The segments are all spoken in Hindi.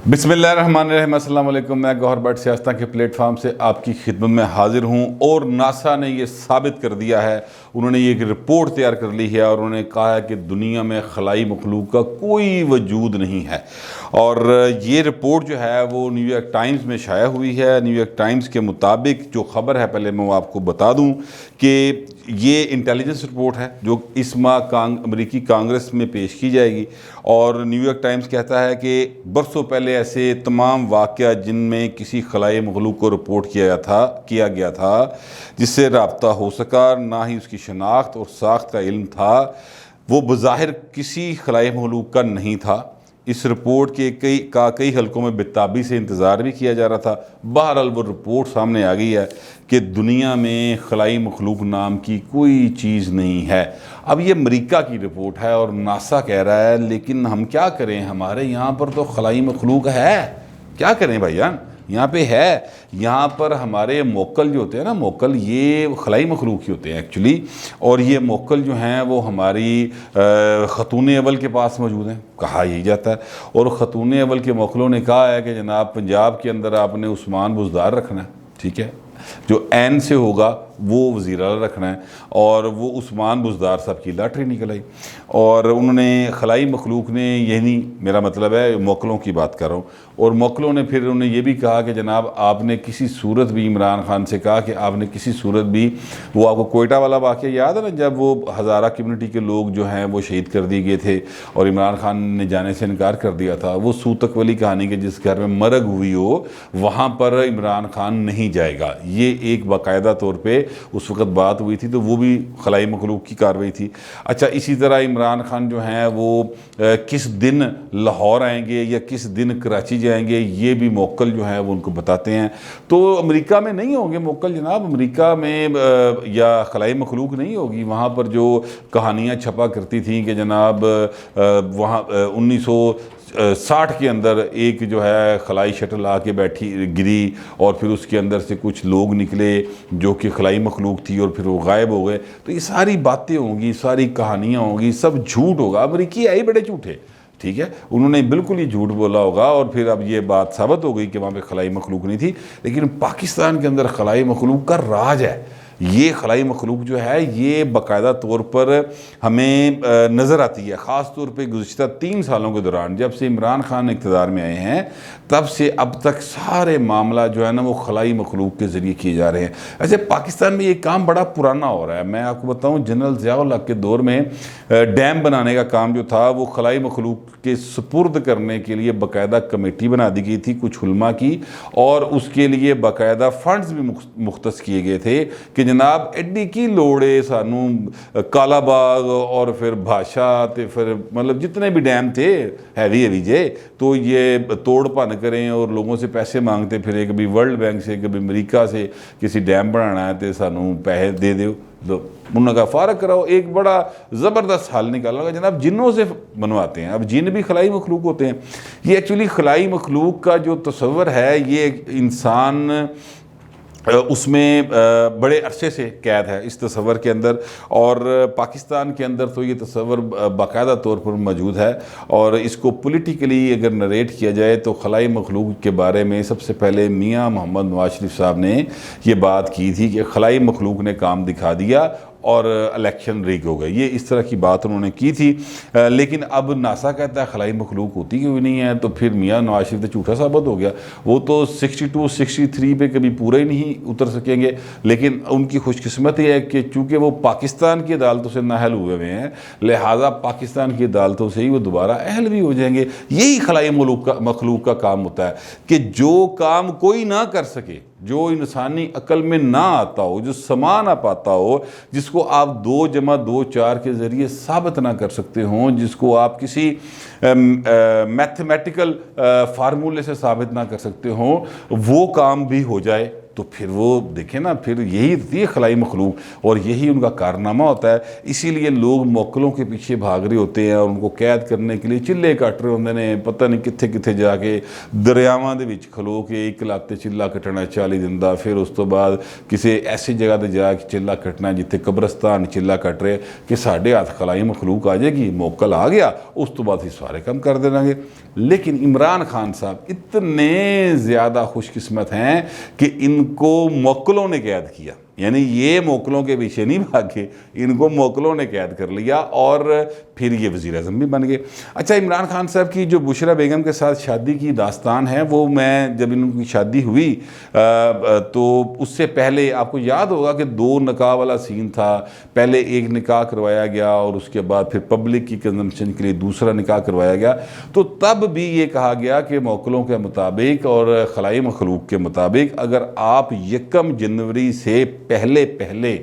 बिस्मिल्लाहिर्रहमानिर्रहीम, अस्सलाम वालेकुम। मैं गौहर भट्ट सियासत के प्लेटफार्म से आपकी खिदमत में हाजिर हूँ। और नासा ने ये साबित कर दिया है, उन्होंने ये एक रिपोर्ट तैयार कर ली है और उन्होंने कहा है कि दुनिया में खलाई मखलूक का कोई वजूद नहीं है। और ये रिपोर्ट जो है वो न्यूयॉर्क टाइम्स में शाया हुई है। न्यूयॉर्क टाइम्स के मुताबिक जो ख़बर है, पहले मैं वो आपको बता दूँ कि ये इंटेलिजेंस रिपोर्ट है जो इस माह अमरीकी कांग्रेस में पेश की जाएगी। और न्यूयॉर्क टाइम्स कहता है कि बरसों पहले ऐसे तमाम वाक़या जिनमें किसी खलाई मखलूक को रिपोर्ट किया गया था जिससे रब्ता हो सका, ना ही उसकी शनाख्त और साख्त का इल्म था, वो बज़ाहिर किसी खलाई मखलूक का नहीं था। इस रिपोर्ट के कई हलकों में बेताबी से इंतज़ार भी किया जा रहा था। बहरहाल वो रिपोर्ट सामने आ गई है कि दुनिया में खलाई मखलूक नाम की कोई चीज़ नहीं है। अब ये अमेरिका की रिपोर्ट है और नासा कह रहा है, लेकिन हम क्या करें, हमारे यहाँ पर तो खलाई मखलूक है, क्या करें भाईजान, यहाँ पे है। यहाँ पर हमारे मोक्कल जो होते हैं ना, मोक्कल ये खलाई मखलूक ही होते हैं एक्चुअली। और ये मोक्कल जो हैं वो हमारी ख़तून अव्वल के पास मौजूद हैं, कहा यही जाता है। और ख़तून अव्वल के मोक्कलों ने कहा है कि जनाब पंजाब के अंदर आपने उस्मान बुज़दार रखना है, ठीक है, जो एन से होगा वो वज़ीर आला रखना है। और वो उस्मान बुज़दार साहब की लॉटरी निकल आई। और उन्होंने खलाई मखलूक ने, यही मेरा मतलब है मोक्कलों की बात कर रहा हूँ, और मोक्कलों ने फिर उन्हें ये भी कहा कि जनाब आपने किसी सूरत भी, इमरान खान से कहा कि आपने किसी सूरत भी, वो आपको कोयटा वाला वाक़या याद है ना, जब वो हज़ारा कम्यूनिटी के लोग जो हैं वो शहीद कर दिए गए थे और इमरान खान ने जाने से इनकार कर दिया था। वो सूतक वाली कहानी के जिस घर में मरग हुई हो वहाँ पर इमरान खान नहीं जाएगा, ये एक बाकायदा तौर पर उस वक़्त बात हुई थी, तो वो भी खलाई मखलूक की कार्रवाई थी। अच्छा, इसी तरह इमरान खान जो हैं वो किस दिन लाहौर आएंगे या किस दिन कराची जाएंगे, ये भी मोक्कल जो हैं वो उनको बताते हैं। तो अमेरिका में नहीं होंगे मोक्कल जनाब, अमेरिका में या खलाई मखलूक नहीं होगी। वहाँ पर जो कहानियाँ छपा करती थी कि जनाब वहाँ 1960 के अंदर एक जो है खलाई शटल आके गिरी और फिर उसके अंदर से कुछ लोग निकले जो कि खलाई मखलूक थी और फिर वो गायब हो गए। तो ये सारी बातें होंगी, सारी कहानियाँ होंगी, सब झूठ होगा। अमेरिकी आई बड़े झूठे, ठीक है, उन्होंने बिल्कुल ही झूठ बोला होगा। और फिर अब ये बात साबित हो गई कि वहाँ पे खलाई मखलूक नहीं थी। लेकिन पाकिस्तान के अंदर खलाई मखलूक का राज है। ये खलाई मखलूक जो है ये बाकायदा तौर पर हमें नज़र आती है, ख़ास तौर पे गुज़िश्ता 3 सालों के दौरान, जब से इमरान खान इक़्तिदार में आए हैं तब से अब तक सारे मामला जो है ना वो खलाई मखलूक के ज़रिए किए जा रहे हैं। ऐसे पाकिस्तान में ये काम बड़ा पुराना हो रहा है। मैं आपको बताऊँ, जनरल ज़िया-उल हक़ के दौर में डैम बनाने का काम जो था वो खलाई मखलूक के सुपुर्द करने के लिए बाकायदा कमेटी बना दी गई थी कुछ उलमा की, और उसके लिए बाकायदा फंड्स भी मुख्तस किए गए थे कि जनाब एड्डी की लोड़ है सानू काला बाग और फिर भाषा तो फिर मतलब जितने भी डैम थे हैवी जे, तो ये तोड़ भन करें और लोगों से पैसे मांगते फिर, कभी वर्ल्ड बैंक से कभी अमेरिका से किसी डैम बनाना है तो सानू पैसे दे दो, तो उन्होंने फारग कराओ। एक बड़ा ज़बरदस्त हाल निकाला जनाब, जिन्नों से बनवाते हैं। अब जिन भी खलाई मखलूक होते हैं। ये एक्चुअली खलाई मखलूक का जो तस्वर है ये इंसान उसमें बड़े अरसे से कैद है इस तस्वर के अंदर। और पाकिस्तान के अंदर तो ये तस्वर बाकायदा तौर पर मौजूद है। और इसको पॉलिटिकली अगर नरेट किया जाए तो खलाई मखलूक के बारे में सबसे पहले मियाँ मोहम्मद नवाज शरीफ साहब ने ये बात की थी कि खलाई मखलूक ने काम दिखा दिया और इलेक्शन रिग हो गए, ये इस तरह की बात उन्होंने की थी। लेकिन अब नासा कहता है खलाई मखलूक होती क्यों नहीं है, तो फिर मियाँ नवाज शरीफ तो झूठा साबित हो गया। वो तो 62, 63 पे कभी पूरे नहीं उतर सकेंगे। लेकिन उनकी खुशकिस्मती है कि चूँकि वो पाकिस्तान की अदालतों से नाअहल हुए हुए हैं, लिहाजा पाकिस्तान की अदालतों से ही वो दोबारा अहल भी हो जाएंगे। यही खलाई मखलूक का काम होता है कि जो काम कोई ना कर सके, जो इंसानी अकल में ना आता हो, जो समा ना पाता हो, जिसको आप 2 + 2 4 के ज़रिए साबित ना कर सकते हों, जिसको आप किसी मैथमेटिकल फार्मूले से साबित ना कर सकते हों, वो काम भी हो जाए, तो फिर वो देखें ना, फिर यही थी खलाई मखलूक और यही उनका कारनामा होता है। इसीलिए लोग मोकलों के पीछे भाग रहे होते हैं और उनको कैद करने के लिए चिल्ले कट रहे होंगे ने, पता नहीं कित्थे कित्थे जाके दरियावां दे विच खलो के एक लाते चिल्ला कटना 40 दिन दा, फिर उस तो बाद किसी ऐसी जगह ते जाके चिल्ला कटना जिथे कब्रस्तान चिल्ला कट रहे कि साढ़े हाथ खलाई मखलूक आ जाएगी, मोकल आ गया, उस तो बाद ही सारे काम कर देंगे। लेकिन इमरान खान साहब इतने ज़्यादा खुशकिस्मत हैं कि इनको मोकलों ने कैद किया, यानी ये मोकलों के पीछे नहीं भागे, इनको मोकलों ने कैद कर लिया और फिर ये वज़ीर आज़म भी बन गए। अच्छा, इमरान खान साहब की जो बुशरा बेगम के साथ शादी की दास्तान है, वो मैं जब इनकी शादी हुई तो उससे पहले आपको याद होगा कि 2 निकाह वाला सीन था। पहले एक निकाह करवाया गया और उसके बाद फिर पब्लिक की कंजम्पशन के लिए दूसरा निकाह करवाया गया। तो तब भी ये कहा गया कि मोकलों के मुताबिक और खलाई मखलूक के मुताबिक अगर आप 1 जनवरी से पहले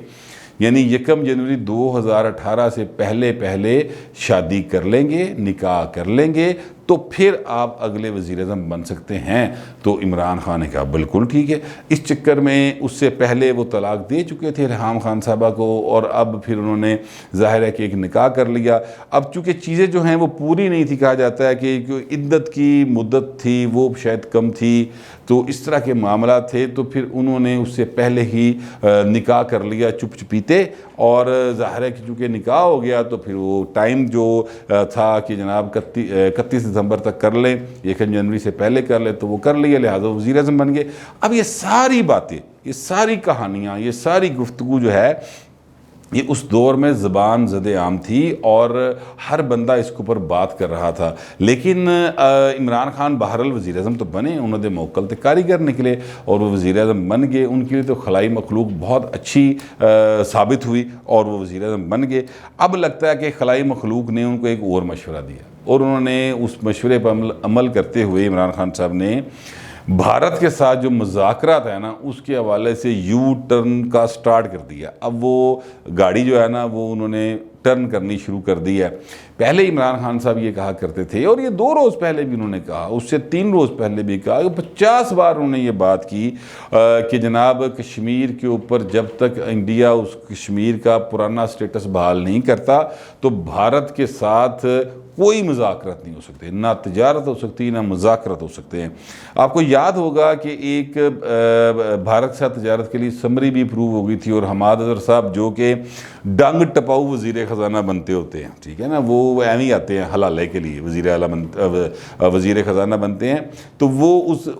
यानी 1 जनवरी 2018 से पहले शादी कर लेंगे, निकाह कर लेंगे, तो फिर आप अगले वज़ीर आज़म बन सकते हैं। तो इमरान खान ने कहा बिल्कुल ठीक है। इस चक्कर में उससे पहले वो तलाक दे चुके थे रेहाम खान साहबा को और अब फिर उन्होंने ज़ाहिर है कि एक निकाह कर लिया। अब चूँकि चीज़ें जो हैं वो पूरी नहीं थी, कहा जाता है कि इद्दत की मुद्दत थी वो शायद कम थी, तो इस तरह के मामला थे, तो फिर उन्होंने उससे पहले ही निकाह कर लिया चुपचुपीते। और ज़ाहिर है कि चूँकि निकाह हो गया तो फिर वो टाइम जो था कि जनाब 31 दिसंबर तक कर लें, 1 जनवरी से पहले कर ले, तो वो कर लिया, लिहाजा वज़ीर आज़म बन गए। अब ये सारी बातें, ये सारी कहानियाँ, ये सारी गुफ्तगू जो है ये उस दौर में ज़बान ज़द आम थी और हर बंदा इसके ऊपर बात कर रहा था। लेकिन इमरान खान बहरहाल वज़ीर आज़म तो बने, उन्होंने मोकल ते कारीगर निकले और वो वज़ीर आज़म बन गए। उनके लिए तो खलाई मखलूक बहुत अच्छी साबित हुई और वो वज़ीर आज़म बन गए। अब लगता है कि खलाई मखलूक ने उनको एक और मशवरा दिया और उन्होंने उस मशवरे पर अमल करते हुए इमरान खान साहब ने भारत के साथ जो मुज़ाकरात है ना, उसके हवाले से यू टर्न का स्टार्ट कर दिया। अब वो गाड़ी जो है ना वो उन्होंने टर्न करनी शुरू कर दी है। पहले इमरान खान साहब ये कहा करते थे और ये 2 रोज़ पहले भी उन्होंने कहा, उससे 3 रोज़ पहले भी कहा, 50 बार उन्होंने ये बात की कि जनाब कश्मीर के ऊपर जब तक इंडिया उस कश्मीर का पुराना स्टेटस बहाल नहीं करता तो भारत के साथ कोई मुज़ाकरत नहीं हो सकते, ना तिजारत हो सकती ना मुज़ाकरत हो सकते हैं। आपको याद होगा कि एक भारत से तिजारत के लिए समरी भी अप्रूव हो गई थी और हमाद अज़हर साहब जो कि डंग टपाऊ वज़ीर ख़जाना बनते होते हैं, ठीक है ना, वो ऐਵੇਂ ही आते हैं हलाले के लिए, वज़ीर ख़जाना बनते हैं। तो वो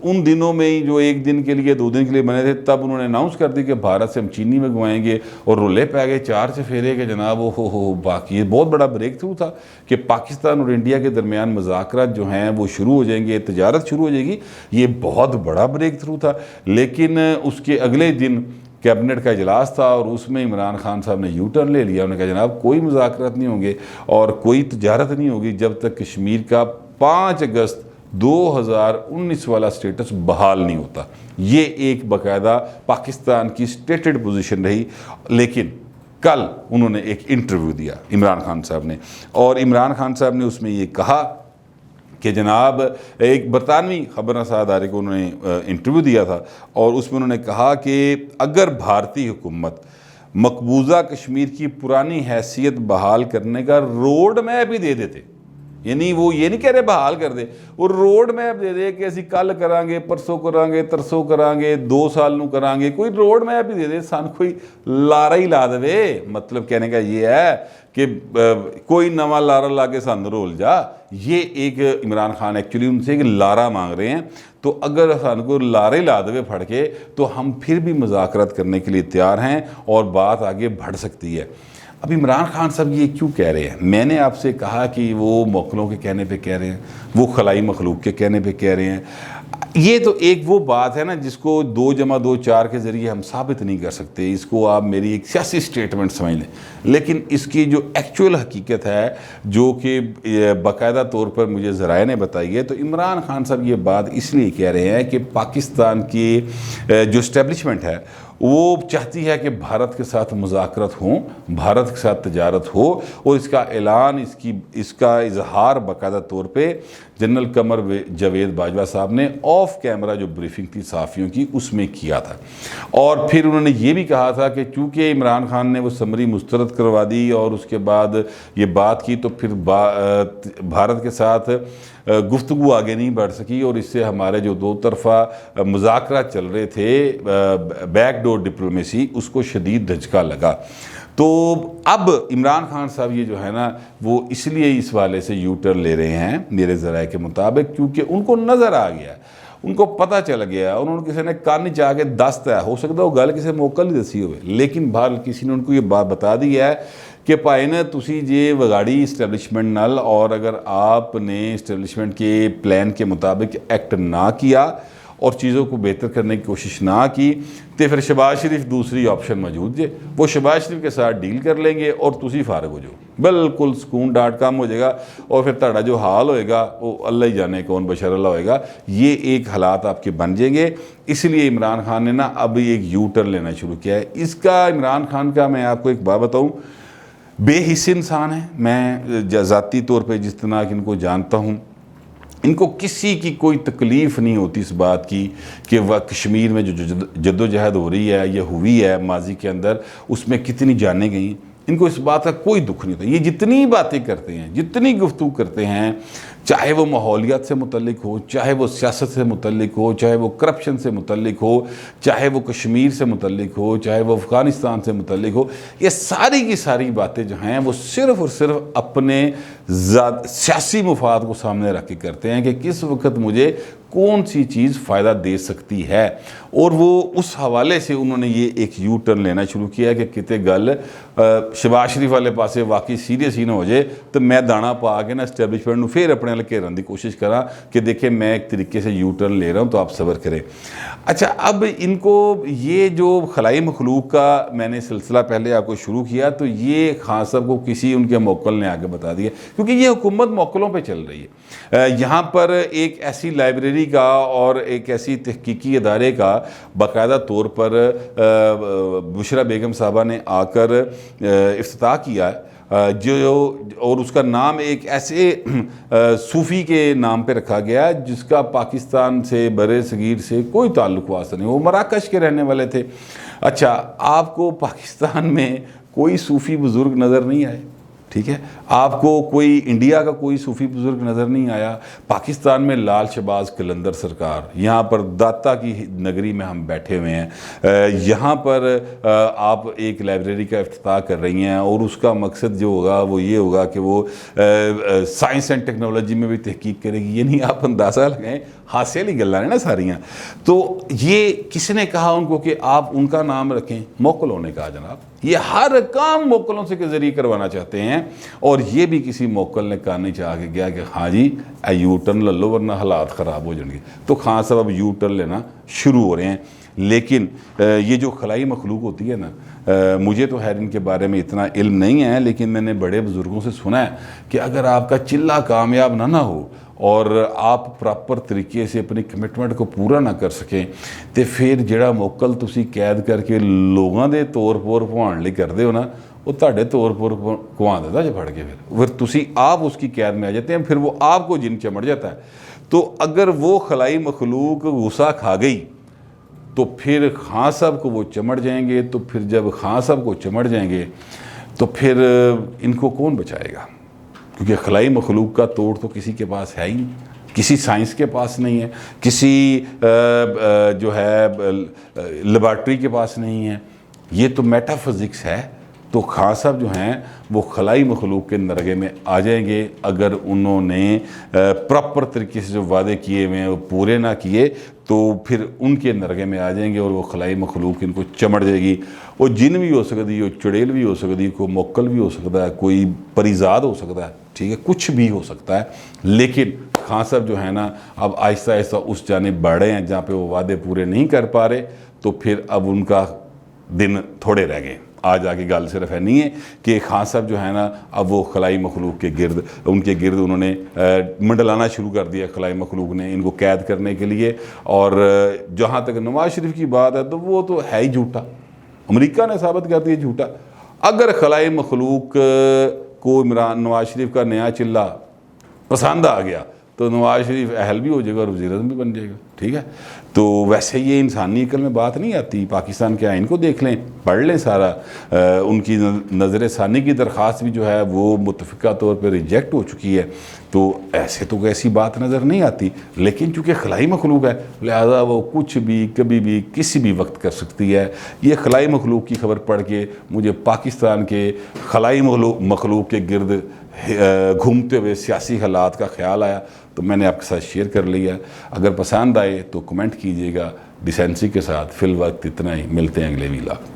उन दिनों में ही जो 1 दिन के लिए 2 दिन के लिए बने थे, तब उन्होंने अनाउंस कर दी कि भारत से हम चीनी मंगवाएंगे और रुले पै गए 4 चफेरे के जनाब। हो बाकी ये बहुत बड़ा ब्रेक थ्रू था कि पाकिस्तान और इंडिया के दरमियान मुज़ाकरात जो हैं वो शुरू हो जाएंगे, तिजारत शुरू हो जाएगी। ये बहुत बड़ा ब्रेक थ्रू था। लेकिन उसके अगले दिन कैबिनेट का इजलास था और उसमें इमरान खान साहब ने यू टर्न ले लिया। उन्होंने कहा जनाब कोई मुज़ाकरात नहीं होंगे और कोई तिजारत नहीं होगी जब तक कश्मीर का 5 अगस्त 2019 वाला स्टेटस बहाल नहीं होता। ये एक बाकायदा पाकिस्तान की स्टेटेड पोजीशन रही। लेकिन कल उन्होंने एक इंटरव्यू दिया इमरान खान साहब ने और इमरान खान साहब ने उसमें ये कहा कि जनाब एक बरतानवी खबरसां अदारे को उन्होंने इंटरव्यू दिया था और उसमें उन्होंने कहा कि अगर भारतीय हुकूमत मकबूजा कश्मीर की पुरानी हैसियत बहाल करने का रोड मैप ही दे देते, यानी वो ये नहीं कह रहे बहाल कर दे, वो रोड मैप दे दे कि असी कल करांगे, परसों करांगे, तरसों करांगे, 2 साल नूं करांगे, कोई रोड मैप ही दे दे, सानू कोई लारा ही ला दे। मतलब कहने का ये है कि कोई नवा लारा ला के सानू रोल जा। ये एक इमरान खान एक्चुअली उनसे एक लारा मांग रहे हैं। तो अगर सानू को लारे ला देवे फड़ के तो हम फिर भी मुज़ाकरात करने के लिए तैयार हैं और बात आगे बढ़ सकती है। अब इमरान खान साहब ये क्यों कह रहे हैं? मैंने आपसे कहा कि वो मोकलों के कहने पे कह रहे हैं, वो खलाई मखलूक के कहने पे कह रहे हैं। ये तो एक वो बात है ना जिसको 2 + 2 4 के ज़रिए हम साबित नहीं कर सकते। इसको आप मेरी एक सियासी स्टेटमेंट समझ लें, लेकिन इसकी जो एक्चुअल हकीकत है जो कि बाकायदा तौर पर मुझे ज़राए ने बताई है, तो इमरान खान साहब ये बात इसलिए कह रहे हैं कि पाकिस्तान की जो इस्टेब्लिशमेंट है वो चाहती है कि भारत के साथ मुज़ाकरत हों, भारत के साथ तजारत हो, और इसका ऐलान, इसका इजहार बाकायदा तौर पे जनरल कमर जावेद बाजवा साहब ने ऑफ कैमरा जो ब्रीफिंग थी सहाफ़ियों की उसमें किया था। और फिर उन्होंने ये भी कहा था कि चूँकि इमरान खान ने वो समरी मुस्तरद करवा दी और उसके बाद ये बात की, तो फिर भारत के साथ गुफ्तगू आगे नहीं बढ़ सकी और इससे हमारे जो दो तरफ़ा मुज़ाकरा चल रहे थे, बैकडोर डिप्लोमेसी, उसको शदीद धचका लगा। तो अब इमरान खान साहब ये जो है ना, वो इसलिए इस वाले से यू टर्न ले रहे हैं मेरे ज़राए के मुताबिक, क्योंकि उनको नज़र आ गया, उनको पता चल गया, उन्होंने किसी ने कान चाह के दसता है, हो सकता है वो गल किसी मौका नहीं दसी हो, लेकिन बहरहाल किसी ने उनको ये बात बता दी है कि भाई ने तुसी जे वगाड़ी इस्टेबलिशमेंट नाल, और अगर आपने इस्टेबलिशमेंट के प्लान के मुताबिक एक्ट ना किया और चीज़ों को बेहतर करने की कोशिश ना की, तो फिर शहबाज शरीफ दूसरी ऑप्शन मौजूद जे, वो शहबाज शरीफ के साथ डील कर लेंगे और तुसी फारग हो जाओ, बिल्कुल सुकून डाट कम हो जाएगा, और फिर ताड़ा जो हाल होएगा वो अल्लाह ही जाने कौन बशर अल्लाह होएगा, ये एक हालात आपके बन जाएंगे। इसलिए इमरान खान ने ना अब एक यू टर्न लेना शुरू किया है। इसका इमरान खान का मैं आपको एक बात बताऊँ, बेहिस्स इंसान है। मैं ज़ाती तौर पे जिस तरह इनको जानता हूँ, इनको किसी की कोई तकलीफ़ नहीं होती इस बात की कि वह कश्मीर में जो जद्दोजहद हो रही है या हुई है माजी के अंदर, उसमें कितनी जानें गई, इनको इस बात का कोई दुख नहीं होता। ये जितनी बातें करते हैं, जितनी गुफ्तगू करते हैं, चाहे वो माहौलियात से मुतल्लिक हो, चाहे वो सियासत से मुतल्लिक हो, चाहे वो करप्शन से मुतल्लिक हो, चाहे वो कश्मीर से मुतल्लिक हो, चाहे वो अफ़गानिस्तान से मुतल्लिक हो, ये सारी की सारी बातें जो हैं वो सिर्फ़ और सिर्फ अपने सियासी मुफाद को सामने रख के करते हैं कि किस वक्त मुझे कौन सी चीज़ फ़ायदा दे सकती है। और वो उस हवाले से उन्होंने ये एक यू टर्न लेना शुरू किया कि कितने गल शहबाज शरीफ वाले पासे वाकई सीरियस ही ना हो जाए, तो मैं दाना पा के ना इस्टेबलिशमेंट में फिर अपने घेरन की कोशिश करा कि देखें मैं एक तरीके से यू टर्न ले रहा हूँ, तो आप सब्र करें। अच्छा, अब इनको ये जो खलाई मखलूक का मैंने सिलसिला पहले आपको शुरू किया, तो ये खान साहब को किसी उनके मोक्कल ने आगे बता दिया, क्योंकि ये हुकूमत मोक्कलों पे चल रही है। यहाँ पर एक ऐसी लाइब्रेरी का और एक ऐसी तहकीकी अदारे का बाकायदा तौर पर बुशरा बेगम साहबा ने आकर इफ्तिताह किया जो, और उसका नाम एक ऐसे सूफ़ी के नाम पे रखा गया जिसका पाकिस्तान से, बरे सगीर से कोई ताल्लुक़ वास्ता नहीं, वो मराकश के रहने वाले थे। अच्छा, आपको पाकिस्तान में कोई सूफ़ी बुज़ुर्ग नज़र नहीं आए, ठीक है, आपको कोई इंडिया का कोई सूफ़ी बुज़ुर्ग नज़र नहीं आया। पाकिस्तान में लाल शहबाज कलंदर सरकार, यहाँ पर दाता की नगरी में हम बैठे हुए हैं, यहाँ पर आप एक लाइब्रेरी का इफ्तिताह कर रही हैं, और उसका मकसद जो होगा वो ये होगा कि वो साइंस एंड टेक्नोलॉजी में भी तहकीक करेगी। यानी आप अंदाज़ा लगाएं, हासिल ही गल्ला है ना सारियाँ। तो ये किसने कहा उनको कि आप उनका नाम रखें? मोक्कलों ने कहा जनाब। ये हर काम मोक्कलों से के ज़रिए करवाना चाहते हैं, और ये भी किसी मोक्कल ने कहने चाह के गया कि हाँ जी यू टर्न ले लो वरना हालात ख़राब हो जाएंगे। तो खान साहब अब यू टर्न लेना शुरू हो रहे हैं। लेकिन ये जो खलाई मखलूक होती है ना, मुझे तो खैर इनके बारे में इतना इल्म नहीं है, लेकिन मैंने बड़े बुज़ुर्गों से सुना है कि अगर आपका चिल्ला कामयाब ना हो और आप प्रॉपर तरीके से अपनी कमिटमेंट को पूरा ना कर सकें, तो फिर जिहड़ा मोक्कल तुसी कैद करके लोगों के तौर पर भवान लिए करते हो ना, वो तुहाडे तौर पर घुमा देता जो फड़ के, फिर तुसी आप उसकी कैद में आ जाते हैं, फिर वो आपको जिन चमड़ जाता है। तो अगर वो खलाई मखलूक गुस्सा खा गई तो फिर खान साहब को वो चमड़ जाएंगे। तो फिर जब खान साहब को चमड़ जाएंगे तो फिर इनको कौन बचाएगा? क्योंकि खलाई मखलूक का तोड़ तो किसी के पास है ही नहीं, किसी साइंस के पास नहीं है, किसी जो है लेबॉर्ट्री के पास नहीं है, ये तो मेटाफिज़िक्स है। तो खान साहब जो हैं वो खलाई मखलूक के नरगे में आ जाएंगे अगर उन्होंने प्रॉपर तरीके से जो वादे किए हुए हैं वो पूरे ना किए, तो फिर उनके नरगे में आ जाएंगे और वो खलाई मखलूक इनको चमड़ जाएगी। वो जिन भी हो सकती है, वो चुड़ैल भी हो सकती है, कोई मोक्कल भी हो सकता है, कोई परिजाद हो सकता है, ठीक है, कुछ भी हो सकता है। लेकिन खान साहब जो है ना अब आहिस्ता आहिस्ता उस जानिब बढ़े हैं जहाँ पे वो वादे पूरे नहीं कर पा रहे, तो फिर अब उनका दिन थोड़े रह गए। आज आगे गल सिर्फ है नहीं है कि खान साहब जो है ना अब वो खलाई मखलूक के गिर्द उनके गिर्द उन्होंने मंडलाना शुरू कर दिया खलाई मखलूक ने इनको कैद करने के लिए। और जहाँ तक नवाज शरीफ की बात है तो वो तो है ही झूठा, अमेरिका ने साबित कर दिया झूठा। अगर खलाई मखलूक को इमरान नवाज शरीफ का नया चिल्ला पसंद आ गया तो नवाज शरीफ अहल भी हो जाएगा और वज़ीर आज़म भी बन जाएगा, ठीक है। तो वैसे ये इंसानी अकल में बात नहीं आती। पाकिस्तान के आइन को देख लें, पढ़ लें सारा, उनकी नज़र सानी की दरख्वास्त भी जो है वो मुतफ़िका तौर पर रिजेक्ट हो चुकी है। तो ऐसे तो ऐसी बात नज़र नहीं आती, लेकिन चूँकि खलाई मखलूक है लिहाजा वो कुछ भी कभी भी किसी भी वक्त कर सकती है। ये खलाई मखलूक की खबर पढ़ के मुझे पाकिस्तान के खलाई मखलूक के गिर्द घूमते हुए सियासी हालात का ख्याल आया तो मैंने आपके साथ शेयर कर लिया। अगर पसंद आए तो कमेंट कीजिएगा डिसेंसी के साथ। फिल वक्त इतना ही, मिलते हैं अगले वीलॉग।